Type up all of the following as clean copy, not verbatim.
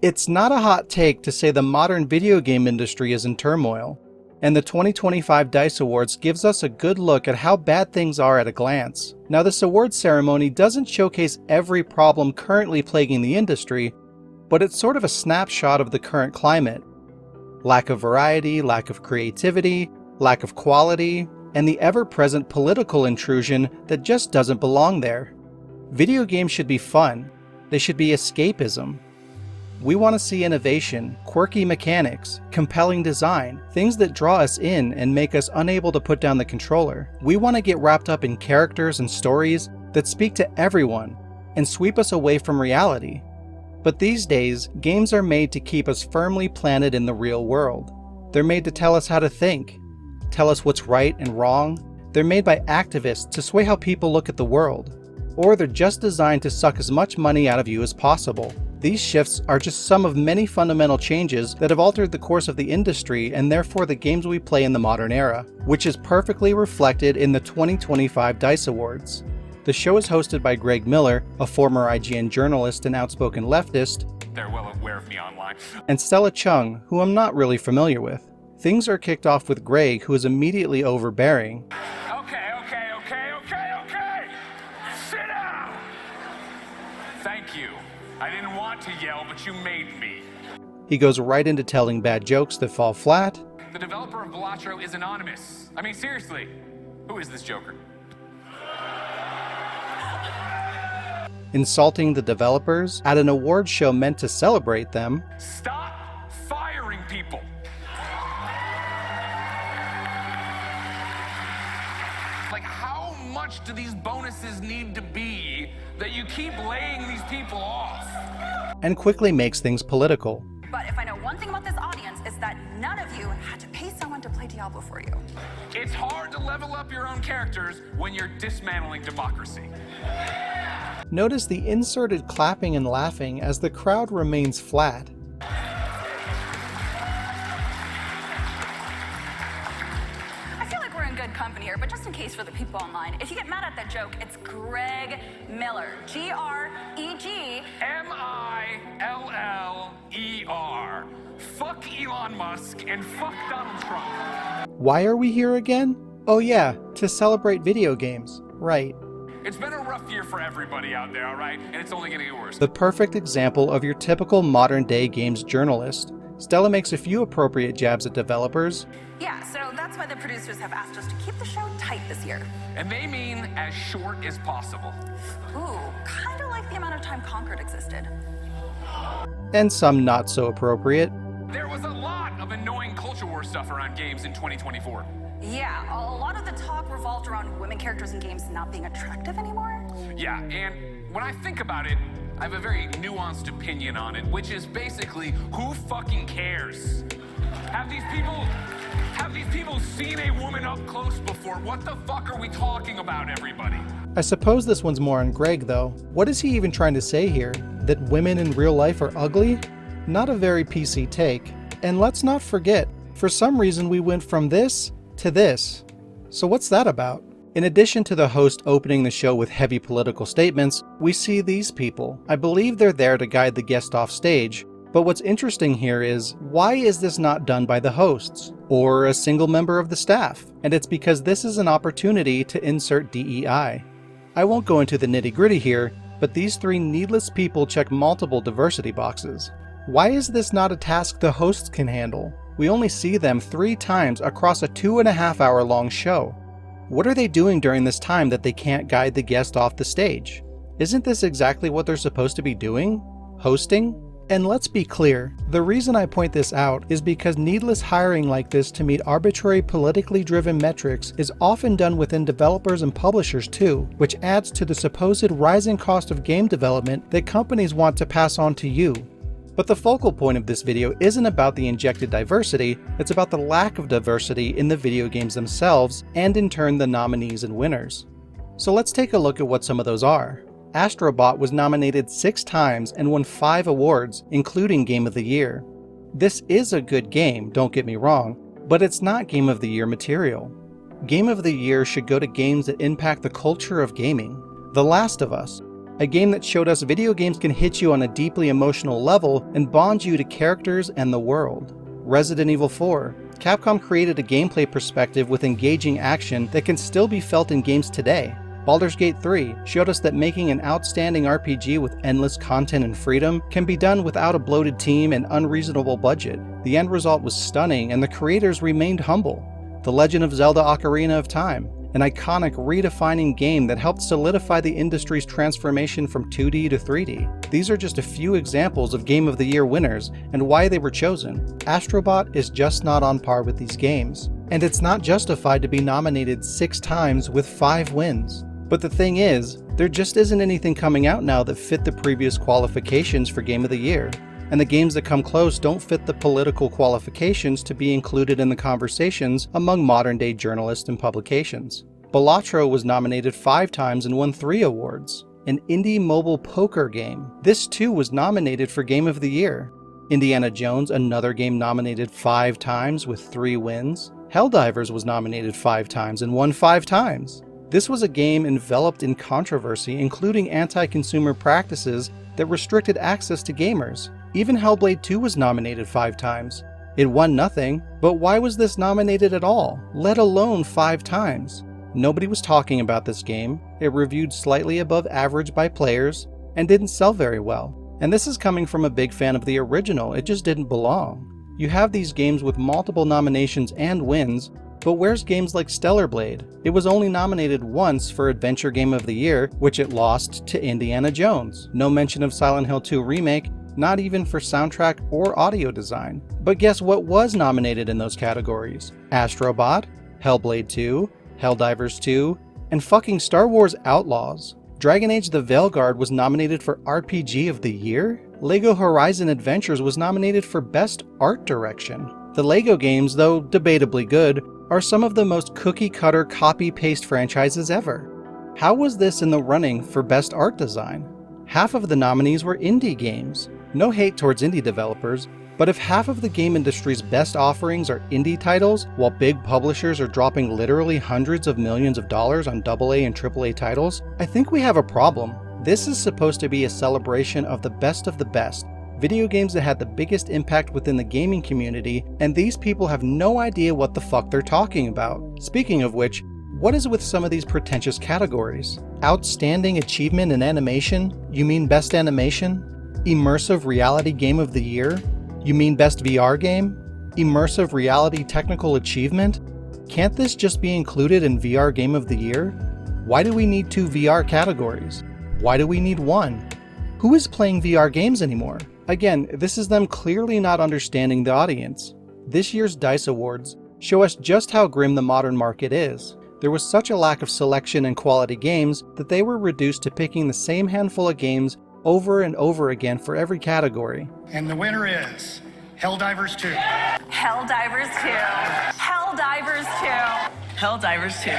It's not a hot take to say the modern video game industry is in turmoil, and the 2025 DICE Awards gives us a good look at how bad things are at a glance. Now, this awards ceremony doesn't showcase every problem currently plaguing the industry, but it's sort of a snapshot of the current climate. Lack of variety, lack of creativity, lack of quality, and the ever-present political intrusion that just doesn't belong there. Video games should be fun. They should be escapism. We want to see innovation, quirky mechanics, compelling design, things that draw us in and make us unable to put down the controller. We want to get wrapped up in characters and stories that speak to everyone and sweep us away from reality. But these days, games are made to keep us firmly planted in the real world. They're made to tell us how to think, tell us what's right and wrong. They're made by activists to sway how people look at the world. Or they're just designed to suck as much money out of you as possible. These shifts are just some of many fundamental changes that have altered the course of the industry and therefore the games we play in the modern era, which is perfectly reflected in the 2025 DICE Awards. The show is hosted by Greg Miller, a former IGN journalist and outspoken leftist. They're well aware of me online. And Stella Chung, who I'm not really familiar with. Things are kicked off with Greg, who is immediately overbearing. Okay. Sit down! Thank you. I didn't want to yell, but you made me. He goes right into telling bad jokes that fall flat. The developer of Balatro is anonymous. I mean, seriously, who is this joker? Insulting the developers at an award show meant to celebrate them. Stop firing people! Like, how much do these bonuses need to be that you keep laying these people off? And quickly makes things political. But if I know one thing about this audience, it's that none of you had to pay someone to play Diablo for you. It's hard to level up your own characters when you're dismantling democracy. Notice the inserted clapping and laughing as the crowd remains flat. I feel like we're in good company here, but just in case for the people online, if you get mad at that joke, it's Greg Miller. G-R-E-G. M-I-L-L-E-R. Fuck Elon Musk and fuck Donald Trump. Why are we here again? Oh yeah, to celebrate video games. Right. It's been a rough year for everybody out there, alright? And it's only gonna get worse. The perfect example of your typical modern-day games journalist. Stella makes a few appropriate jabs at developers. Yeah, so that's why the producers have asked us to keep the show tight this year. And they mean as short as possible. Ooh, kind of like the amount of time Concord existed. And some not so appropriate. There was a lot of annoying culture war stuff around games in 2024. Yeah, a lot of the talk revolved around women characters in games not being attractive anymore. Yeah, and when I think about it, I have a very nuanced opinion on it, which is basically, who fucking cares? Have these people seen a woman up close before? What the fuck are we talking about, everybody? I suppose this one's more on Greg, though. What is he even trying to say here? That women in real life are ugly? Not a very PC take. And let's not forget, for some reason we went from this to this. So what's that about? In addition to the host opening the show with heavy political statements, we see these people. I believe they're there to guide the guest off stage. But what's interesting here is, why is this not done by the hosts? Or a single member of the staff? And it's because this is an opportunity to insert DEI. I won't go into the nitty-gritty here, but these three needless people check multiple diversity boxes. Why is this not a task the hosts can handle? We only see them 3 times across a 2.5-hour long show. What are they doing during this time that they can't guide the guest off the stage? Isn't this exactly what they're supposed to be doing? Hosting? And let's be clear, the reason I point this out is because needless hiring like this to meet arbitrary politically driven metrics is often done within developers and publishers too, which adds to the supposed rising cost of game development that companies want to pass on to you. But the focal point of this video isn't about the injected diversity, it's about the lack of diversity in the video games themselves, and in turn the nominees and winners. So let's take a look at what some of those are. Astrobot was nominated 6 times and won 5 awards, including Game of the Year. This is a good game, don't get me wrong, but it's not Game of the Year material. Game of the Year should go to games that impact the culture of gaming. The Last of Us, a game that showed us video games can hit you on a deeply emotional level and bond you to characters and the world. Resident Evil 4. Capcom created a gameplay perspective with engaging action that can still be felt in games today. Baldur's Gate 3 showed us that making an outstanding RPG with endless content and freedom can be done without a bloated team and unreasonable budget. The end result was stunning and the creators remained humble. The Legend of Zelda: Ocarina of Time, an iconic redefining game that helped solidify the industry's transformation from 2D to 3D. These are just a few examples of Game of the Year winners and why they were chosen. Astrobot is just not on par with these games, and it's not justified to be nominated 6 times with 5 wins. But the thing is, there just isn't anything coming out now that fit the previous qualifications for Game of the Year. And the games that come close don't fit the political qualifications to be included in the conversations among modern-day journalists and publications. Balatro was nominated 5 times and won 3 awards. An indie mobile poker game. This too was nominated for Game of the Year. Indiana Jones, another game nominated 5 times with 3 wins. Helldivers was nominated 5 times and won 5 times. This was a game enveloped in controversy, including anti-consumer practices that restricted access to gamers. Even Hellblade 2 was nominated 5 times. It won nothing, but why was this nominated at all, let alone 5 times? Nobody was talking about this game, it reviewed slightly above average by players, and didn't sell very well. And this is coming from a big fan of the original, it just didn't belong. You have these games with multiple nominations and wins, but where's games like Stellar Blade? It was only nominated once for Adventure Game of the Year, which it lost to Indiana Jones. No mention of Silent Hill 2 Remake, not even for soundtrack or audio design. But guess what was nominated in those categories? Astrobot, Hellblade 2, Helldivers 2, and fucking Star Wars Outlaws. Dragon Age The Veilguard was nominated for RPG of the Year? LEGO Horizon Adventures was nominated for Best Art Direction. The LEGO games, though debatably good, are some of the most cookie-cutter copy-paste franchises ever. How was this in the running for Best Art Design? Half of the nominees were indie games. No hate towards indie developers, but if half of the game industry's best offerings are indie titles, while big publishers are dropping literally hundreds of millions of dollars on AA and AAA titles, I think we have a problem. This is supposed to be a celebration of the best, video games that had the biggest impact within the gaming community, and these people have no idea what the fuck they're talking about. Speaking of which, what is with some of these pretentious categories? Outstanding achievement in animation? You mean best animation? Immersive reality game of the year? You mean best VR game? Immersive reality technical achievement? Can't this just be included in VR game of the year? Why do we need 2 VR categories? Why do we need 1? Who is playing VR games anymore? Again, this is them clearly not understanding the audience. This year's DICE Awards show us just how grim the modern market is. There was such a lack of selection and quality games that they were reduced to picking the same handful of games over and over again for every category. And the winner is Helldivers 2. Helldivers 2. Helldivers 2. Helldivers 2.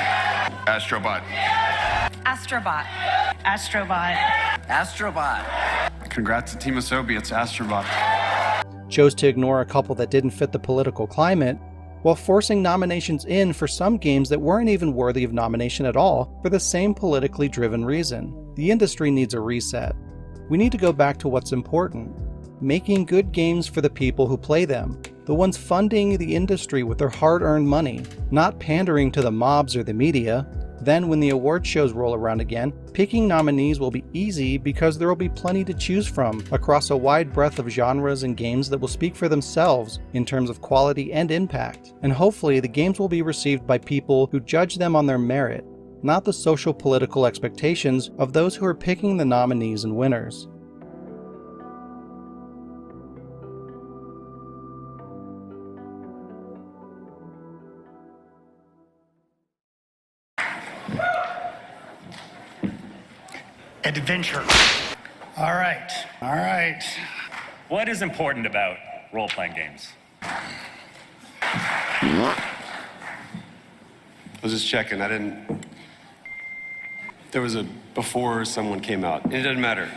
Astrobot. Astrobot. Astrobot. Astrobot. Congrats to Team Asobi, it's Astrobot. Chose to ignore a couple that didn't fit the political climate, while forcing nominations in for some games that weren't even worthy of nomination at all for the same politically driven reason. The industry needs a reset. We need to go back to what's important. Making good games for the people who play them, the ones funding the industry with their hard-earned money, not pandering to the mobs or the media. Then when the award shows roll around again, picking nominees will be easy because there will be plenty to choose from across a wide breadth of genres and games that will speak for themselves in terms of quality and impact. And hopefully the games will be received by people who judge them on their merit, not the social political expectations of those who are picking the nominees and winners. Adventure. All right. What is important about role-playing games? I was just checking, there was a before someone came out. It doesn't matter.